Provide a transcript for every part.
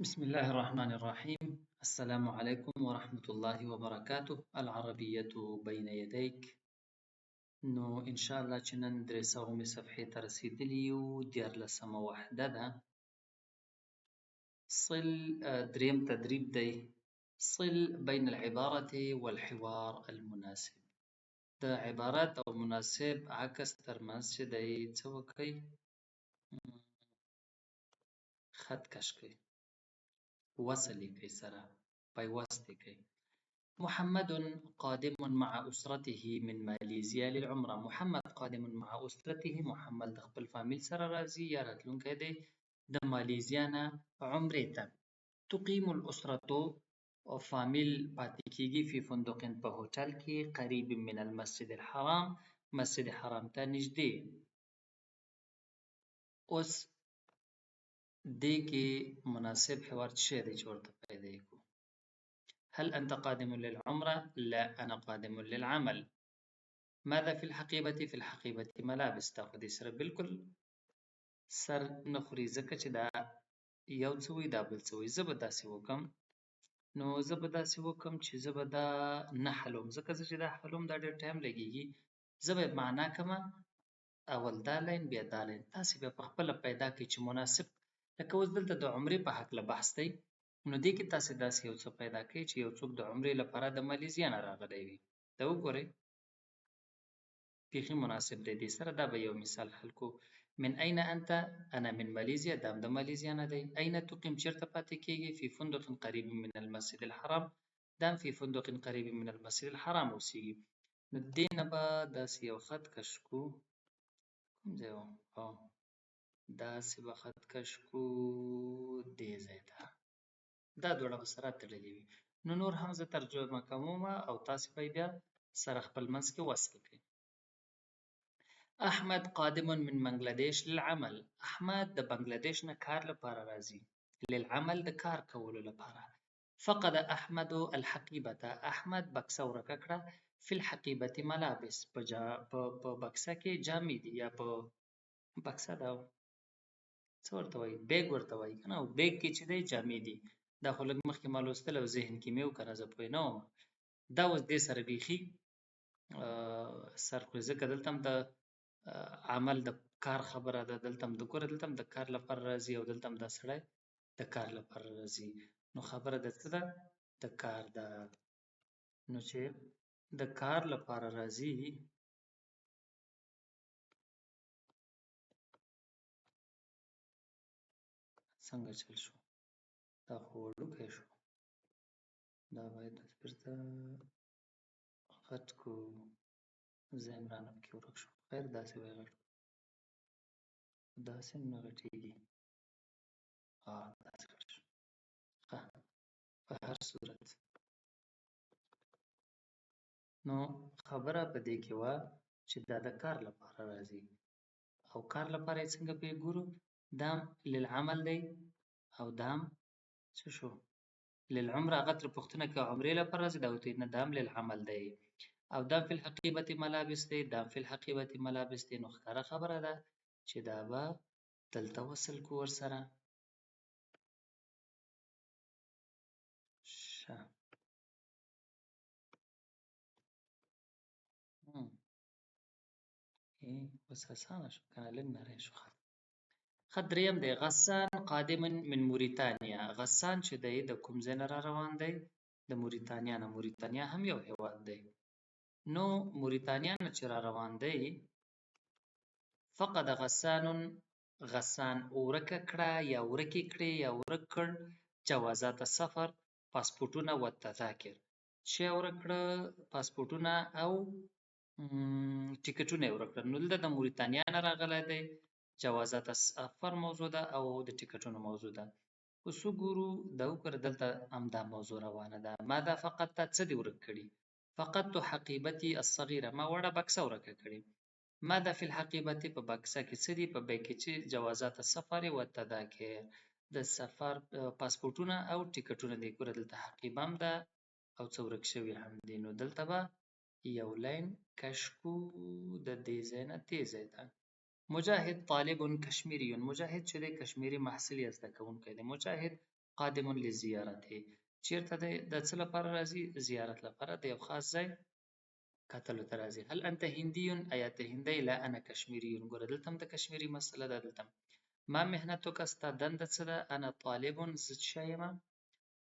بسم الله الرحمن الرحيم. السلام عليكم ورحمة الله وبركاته. العربية بين يديك. نو إن شاء الله چې نن 300 صفحې ته رسیدلي یو. 14 وحده ده. صل دریم تدریب دی. صل بين العبارة والحوار المناسب. د عبارت او مناسب عکس ترمنځ چې دی څه وکړئ؟ خط کش کړئ، وصل کوي، سره پیوست کوي. محمد قادم مع أسرته من ماليزيا للعمرة. محمد قادم مع أسرته. محمد د خپل فامیل سره راځي یا راتلونکی دی د مالیزیا نه عمرې ته. تقيم الأسرة، فامیل پاتې کېږي، فی فندق، په هوټل کې، قریب من المسجد الحرام، مسجد حرام ته نږدې. اوس دې کې مناسب حوار څه دی چې ورته پیدا کړو؟ هل أنت قادم للعمرة؟ لا، أنا قادم للعمل. ماذا في الحقيبة؟ في الحقيبة ملابس. تا خو دې سره بالکل سر نه خوري، ځکه چې دا یو څه وي دا بل څه وي. زه به داسې وکم، نو زه به داسې وکم چې زه به دا نه حلوم، ځکه زه چې دا حلوم دا ډېر ټایم لګېږي. زه به معنا کمه، اول دا لاین بیا دا لاین، تاسې به په خپله پیدا کړئ چې مناسب. لکه اوس دلته د عمرې په هکله بحث دی، نو دې کې تاسې داسې یو څه پیدا کړئ چې یو څوک د عمرې لپاره د مالیزیا نه راغلی وي. دا وګورئ، بیخي مناسب دی. دې سره دا به یو مثال حل کړو. من أين أنت؟ أنا من ماليزيا. دا هم د مالیزیا نه دی. أين تقیم؟ چېرته پاتې کېږي؟ فی فندق قریب من المسجد الحرام. دا هم فی فندق قریب من المسجد الحرام اوسېږي. نو دې نه به داسې یو خط کش کړو. کوم ځای و؟ داسې به خط کش کړو دې ځای ته. دا دواړه به سره تړلي وي. نو نور هم زه ترجمه کوم او تاسې به بیا سره خپل منځ کې وصل کړئ. احمد قادم من بنگلاديش للعمل. احمد د بنگلاديش نه کار لپاره راځي. للعمل د کار کولو لپاره. فقد احمد الحقيبة. احمد بکسه ورکه کړه. فی الحقيبة ملابس. په بکسه کې جامې دي، یا په بکسه دا څه ورته وایي؟ بیګ ورته وایي که نه؟ او بیګ کې چې دی جامې دي. دا خو لږ مخکې ما لوستل او ذهن کې مې و، که نه زه پوه نه وم. دا اوس دې سره بیخي سر خوري، ځکه دلته هم د عمل د کار خبره ده، دلته هم د ګوره دلته هم د کار لپاره راځي او دلته هم دا سړی د کار لپاره راځي. نو خبره د څه ده؟ د کار ده. نو چې د کار لپاره راځي، څنګه چل شو؟ دا خو وړوکی شو، دا باید بیرته غټ کړو. ځای هم رانه پکې ورک شو. خیر داسې به یې غټ کړو. داسې هم نه غټېږي. داسې غټ شو. په هر صورت نو خبره په دې کې وه چې دا د کار لپاره راځي، او کار لپاره یې څنګه پې ګورو؟ دا هم للعمل دی او دا هم څه شو؟ للعمره. هغه ترې پوښتنه کوي عمرې لپاره راځي، دا ورته نه، دا هم للعمل دی. او دا فی الحقیبة ملابس دی، دا فی الحقیبة ملابس دی. نو ښکاره خبره ده چې دا به دلته وصل کړو ورسره. اوس اسانه شو که نه؟ لږ نری شو. خط دریم دی. غسان قادم من موریتانیا. غسان چې دی د کوم ځای نه را روان دی؟ د موریتانیا نه. موریتانیا هم یو هیواد دی. نو موریتانیا نه چې را روان دی، فقد غسان، غسان ورکه کړه یا ورکې کړې یا ورک کړ جوازات سفر، پاسپورټونه و تذاکر. چې ورک کړه پاسپورټونه او ټیکټونه یې ورک کړل. نو دلته د موریتانیا نه راغلی دی، جوازات سفر موضوع ده او د ټیکټونو موضوع ده. اوس وګورو، دا وګوره دلته همدا موضوع روانه ده. ماذا فقدت؟ څه دې ورک کړي؟ فقدت حقیبتي الصغیره. ما وړه بکسه ورکه کړې. ماذا فی الحقیبة؟ په بکسه کې څه دي؟ په بیګ کې چې جوازات سفر و تذاکر، د سفر پاسپورټونه او ټیکټونه دي. ګوره دلته حقیبه هم ده او څه ورک شوي هم دي. نو دلته به یو لاین کش کړو د دې ځای نه دې ځای ته. مجاهد طالب کشمیری. مجاهد چې دی کشمیري محصل یا زده کوونکی دی. مجاهد قادم لزیارته چیرته دی د څه لپاره راځي زیارت لپاره د یو خاص ځای کتلو ته راځي هل انت هندي ایا ته هندی لا انا کشمیری ګوره دلته هم د کشمیري مسله ده دلته ما مهنتک ستا دنده څه ده انا طالب زه څه یم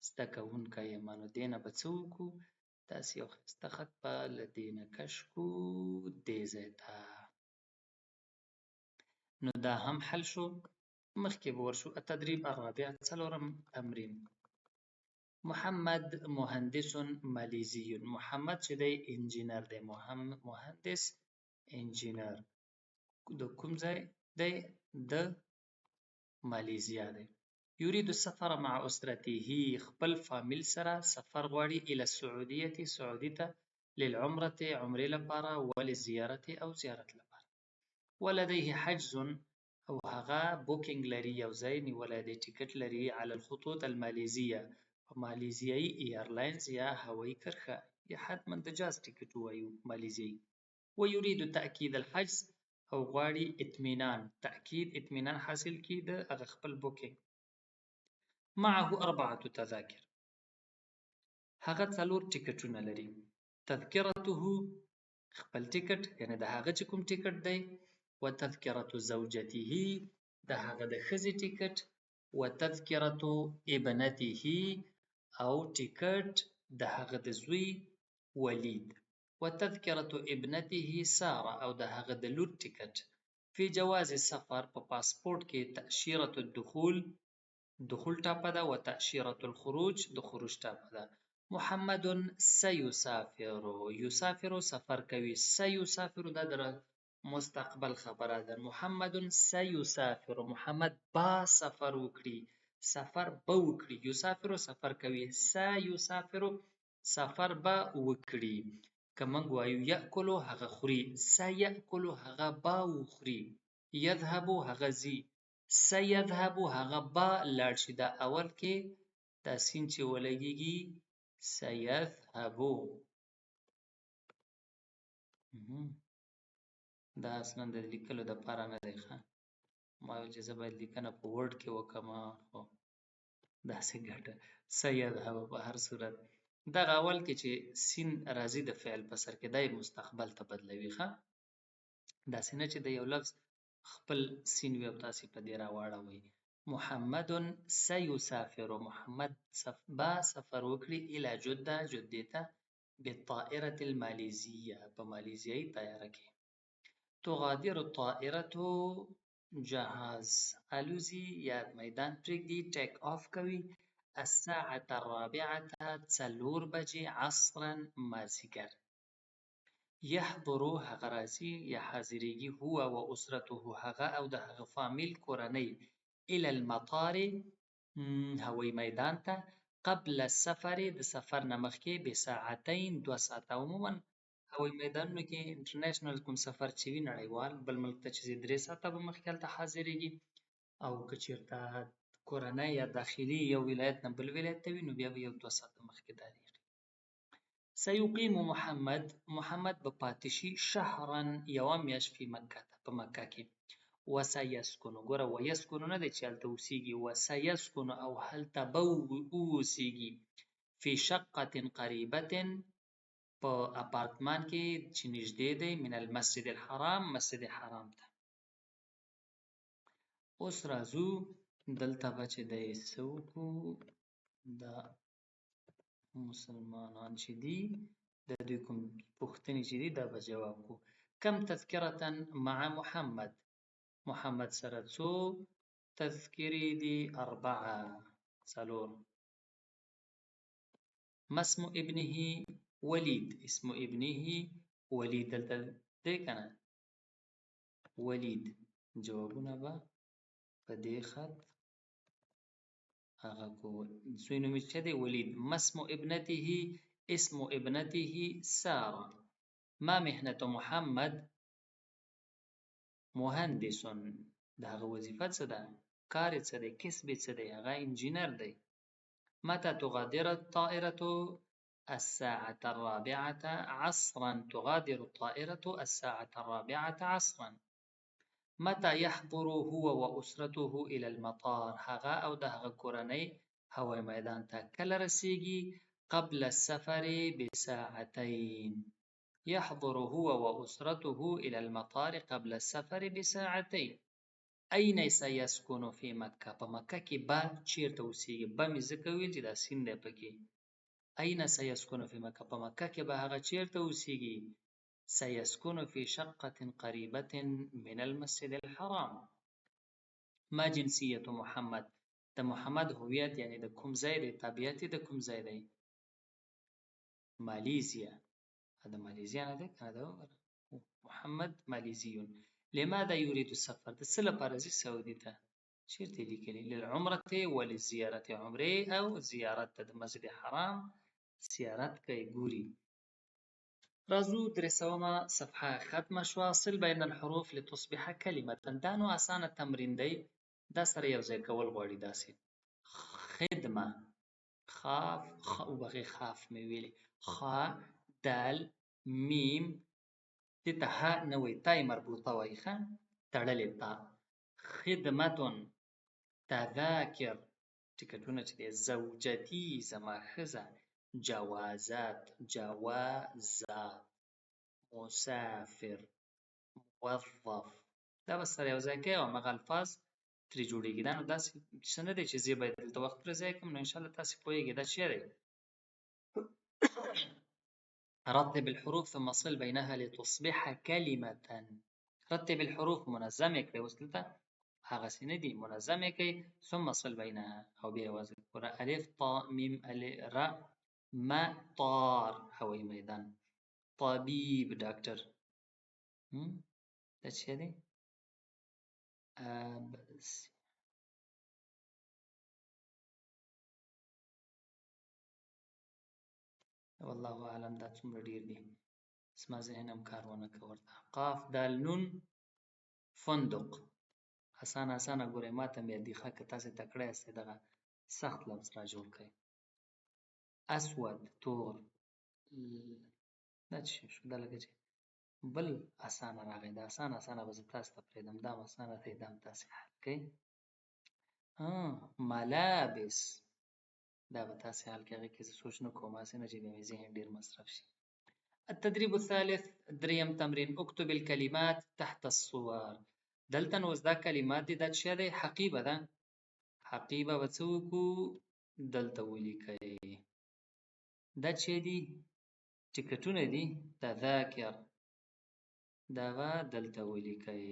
زده کوونکی یم نو دې نه به څه وکړو داسې یو ښایسته خط به له دې نه کش کړو دې ځای ته نو دا هم حل شو مخکې به ورشو التدریب الرابع څلورم تمرین محمد مهندس مالیزی محمد چې دی انجینر دی مهندس انجینر د کوم ځای دی د مالیزیا دی یرید السفر مع اسرته خپل فامیل سره سفر غواړي الى السعودیه سعودي ته للعمره عمرې لپاره وللزیارت او زیارت لپاره ولديه حجز او هغه بوکینګ لري یو ځای نیولی دی ټیکټ لري على الخطوط المالیزیه په مالیزیایي ایرلاینز یا هوایي کرښه یا حتما د جاز ټیکټ ووایو مالیزیایي ویرید تأکید الحجز او غواړي اطمینان تأکید اطمینان حاصل کړي د هغه خپل بوکینګ معه 4 تذاکر هغه 4 ټیکټونه لري تذکرته خپل ټیکټ یعنی د هغه چې کوم ټیکټ دی وتذکرة زوجته د هغه د ښځې ټیکټ وتذکرة ابنته او ټیکټ د هغه د زوی ولید وتذکرة ابنته ساره او د هغه د لور ټیکټ فی جواز السفر په پاسپورت کې تأشیرة الدخول دخول ټاپه ده وتأشیرة الخروج د خروج ټاپه ده محمد سیسافر یسافر سفر کوي سیسافر دا در مستقبل خبره ده محمد سیسافر محمد با سفر وکړي سفر به وکړي یسافر سفر کوي سیسافر سفر به وکړي که موږ وایو یأکل هغه خوري سیأکل هغه به وخوري یذهب هغه ځي سیذهب هغه به لاړ شي دا اول کې دا سین چې ولګېږي سیذهبو دا اصلا د لیکلو دپاره نه دی ښه ما ویل چې زه باید لیکنه په ورډ کې وکړم خو داسې ګټه سیذهب په هر صورت دغه اول کې چې سین راځي د فعل په سر کې دی مستقبل ته بدلوي ښه داسې نه چې د یو لفظ خپل سین وي او تاسې په دې راواړوئ محمد سیسافر محمد با سفر وکړي الى جده جدې ته بالطائرة المالیزیه په مالیزیایي طیاره کې تغادر الطائرة جهاز الوزي یا میدان پرېږدي ټیک آف کوي الساعة الرابعة 4 بجې عصرا مازدیګر یحضر هغه راځي یا حاضریږي هو و اسرته هغه او د هغه فامیل کورنۍ الى المطار هوایي میدان ته قبل السفر د سفر نه مخکې بساعتین 2 ساعته عموما هوایي میدانونو کې انټرنیشنل کوم سفر چې وي نړیوال بل ملک ته چې 3 ساعته به مخکې هلته حاضرېږي او که چېرته کورنۍ یا داخلي یو ولایت نه بل ولایت ته وي نو بیا به یو 2 ساعته مخکې دارېږي سیقیم محمد به پاتې شي شهرا یوه میاشت فی مکه په مکه کې وسیسکن ګوره ویسکن نه دی چې هلته اوسېږي وسیسکن او هلته به اوسېږي فی شقة قریبة په اپارتمان کې چې نږدې دی من المسجد الحرام مسجد حرام ته اوس راځو دلته به چې دی څه وکړو دا مسلمانان چې دي د دوی کوم پوښتنې چې دي دا به جواب کړو کم تذکرة مع محمد محمد سره څو تذکرې دي 4 ما اسم ابنه ولید اسم ابنه ولید دلته دی که نه ولید جوابونه به په دې خط هغه کو زوی نوم یې څه دی ولید ما اسم ابنته اسم ابنته ساره ما مهنة محمد مهندس د هغه وظیفه څه ده کار یې څه دی کسب یې څه دی هغه انجینر دی متى تغادر الطائرة الساعة 4 عصرا تغادر الطائرة الساعة 4 عصرا متى يحضر هو وأسرته إلى المطار هغه او د هغه کورنۍ هوایي میدان ته کله رسیږي؟ قبل السفر بساعتين. يحضر هو وأسرته إلى المطار قبل السفر بساعتين. أين سيسكن في مکه؟ په مکه کې به چیرته اوسیږي؟ به مې ځکه ویل چې دا سین دی پکې. أين سيسكن في مکه؟ په مکه کې به هغه چیرته اوسیږي؟ سيسكن في شقة قريبة من المسجد الحرام. ما جنسية محمد؟ د محمد هویت یعنی د کوم ځای دی، تابعیت د کوم ځای دی؟ مالیزیا. د مالیزیا نه دی کنه دا محمد مالیزیون. لماذا يريد السفر؟ د څه لپاره ځي سعودي ته؟ چیرته لیکلي؟ للعمرة وللزیارة، عمرې او زیارت ته، د مسجد حرام زیارت کوي ګوري. راځو 300 صفحه ختمه شوه. صل بین الحروف لتصبح کلمة. دا نو اسانه تمرین دی، دا سره یو ځای کول غواړي. داسې خدمه، خاف وبغې خاف مې ویلې، خا دال میم دې ته ها نه وایي، تای مربوطه وایي، ښه تړلې تا. خدمتون، تذاکر ټکټونه چې دی، زوجتي زما ښځه، جوازات جوازات، مسافر، موظف. دا به سره یو ځای کوي او همغه الفاظ ترې جوړېږي. دا نو داسې څه نه دی چې زه باید دلته وخت پر ځای کړم. نو انشاءالله تاسې پوهېږئ دا څه دی. رتب الحروف ثم صل بينها لتصبح كلمة. رتب الحروف منظم یې کړئ. اوس دلته هغسې نه دي، منظم یې کړئ. ثم صل بينها او بیا یې وضع کړئ. الف طا میم را مطار هوایي میدان، طبیب ډاکټر. دا څه دی؟ والله اعلم دا څومره ډیر دي، زما ذهن هم کار ونه کړ ورته. قاف دال نون فندق. اسانه ګورئ، ماته مې یادي ښه که تاسې تکړه یاستئ دغه سخت لفظ را جوړ کړئ. اسود تور. دا څه شو؟ دا لکه چې بل اسانه راغی. دا اسانه به زه تاسو ته پرېږدم، دا هم اسانه دی، دا هم تاسې حل کړئ. ملابس، دا به تاسې حل کړئ، هغې کې زه سوچ نه کوم، هسې نه چې بیا مې ذهن ډېر مصرف شي. التدريب الثالث، دریم تمرین. اکتب الکلمات تحت الصور. دلته نو اوس دا کلمات دي، دا څه دی؟ حقیبه ده. حقیبه به څه وکړو؟ دلته ولیکئ. دا څه دي؟ ټکټونه دي. تذاکر، دا به دلته ولیکئ.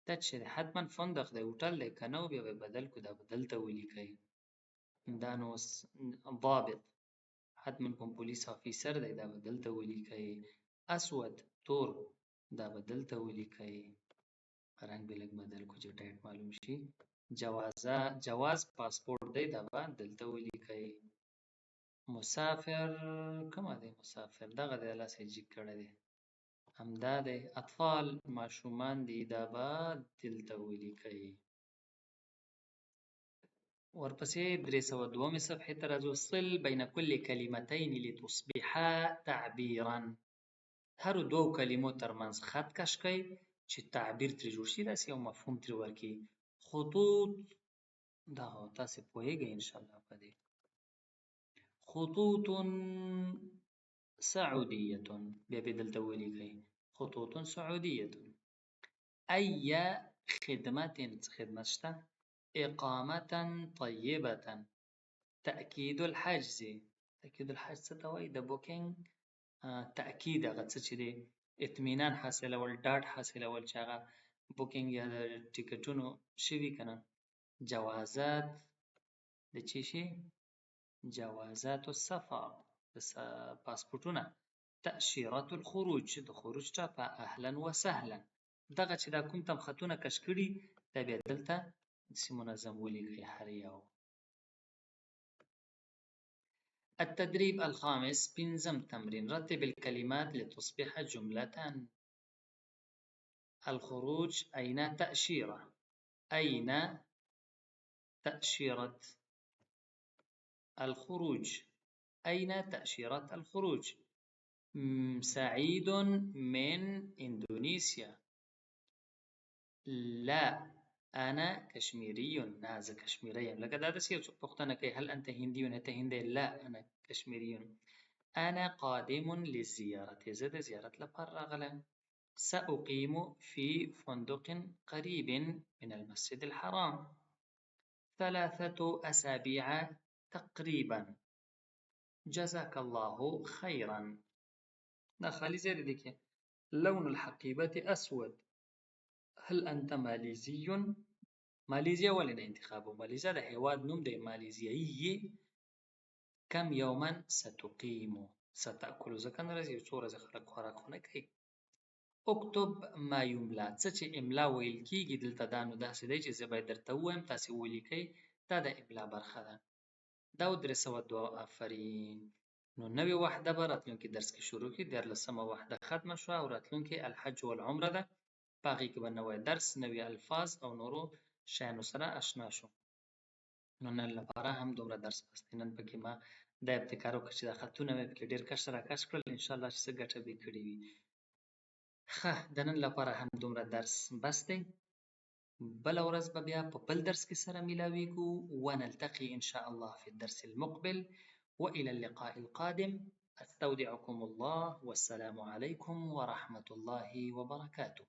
دا څه دی؟ حتما فندق دی، هوټل دی که نه و بیا به یې بدل کړو، دا به دلته ولیکئ. دا نو اوس ضابط، حتما کوم پولیس افیسر دی، دا به دلته ولیکئ. اسود تور، دا به دلته ولیکئ. رنګ به لږ بدل کړو چې ټایټ معلوم شي. جواز پاسپورټ دی، دا به دلته ولیکئ. مسافر کومه دی؟ مسافر دغه دی، لاسه یې جګ کړی دی، همدا دی. اطفال ماشومان دي، دا به دلته ولیکئ. ورپسې 302 صفحې ته راځو. صل بین کل کلمتین لتصبحا تعبیرا. هرو دوو کلمو ترمنځ خط کش کړئ چې تعبیر ترې جوړ شي، داسې یو مفهوم ترې ورکړي. خطوط، دا تاسې پوهېږئ انشاءالله په دې. خطوط سعودیة، بیا به دلته ولیکئ. خطوط سعودیة. ای خدمت، خدمت شته. اقامة طیبة. تأکید الحجز. تأکید الحجز څه ته وایي؟ د بوکینګ تأکید، هغه څه چې دی اطمینان حاصلول، ډاډ حاصلول چې هغه بوکینګ یا د ټکټونو شوي که نه. جوازات د څه شي؟ جوازات السفر، د پاسپورټونه. تأشیرة الخروج، د خروج ټاپه. اهلا وسهلا. دغه چې دا کوم تم خطونه کش کړي، دا بیا دلته داسې منظم ولیکئ هر یو. التدريب الخامس، پنځم تمرین. رتب الكلمات لتصبح جملة. الخروج أين تأشيرة، أين تأشيرة الخروج، أين تأشيرة الخروج. سعيد من إندونيسيا. لا أنا كشميري. نه زه کشمیری یم. لکه دا داسې یو څوک پوښتنه کوي هل أنت هندي؟ ته هندی؟ لا أنا کشمیري. أنا قادم للزيارة. زه د زیارت لپاره راغلی. سأقيم في فندق قريب من المسجد الحرام 3 أسابيع تقريبا. جزاك الله خيرا. دا خالي زیاده دی که لون الحقيبة أسود. هل أنت ماليزي؟ ماليزيا ولې نه انتخابو؟ ماليزيا د هیواد نوم دی. ماليزيایي. كم يوما ستقيم؟ ستأكل. ځکه نه راځي یو څو ورځې خلک خوراکونه کوي. اکتب ما یملا. څه چې املا ویل کېږي دلته دا نو داسې دی چې زه باید درته ووایم تاسې ولیکئ. دا د املا برخه ده. دا 302. آفرین. نو نوې وحده به راتلونکي درس کې شروع کړي. 14مه وحده ختمه شوه او راتلونکې الحج والعمره ده. په هغې کې به نوی درس، نوي الفاظ او نورو شیانو سره اشنا شو. نو نن لپاره هم دومره درس بس دی. نن پکې ما دا ابتکار وکړ چې دا خطونه مې پکې ډېر کش راکش کړل. انشاءالله چې څه ګټه به یې کړې وي. ښه، د نن لپاره هم دومره درس بس دی. بله ورځ به بیا په بل درس کې سره ملاویږو. ونلتقي إن شاء الله في الدرس المقبل. وإلى اللقاء القادم. أستودعكم الله والسلام عليكم ورحمة الله وبركاته.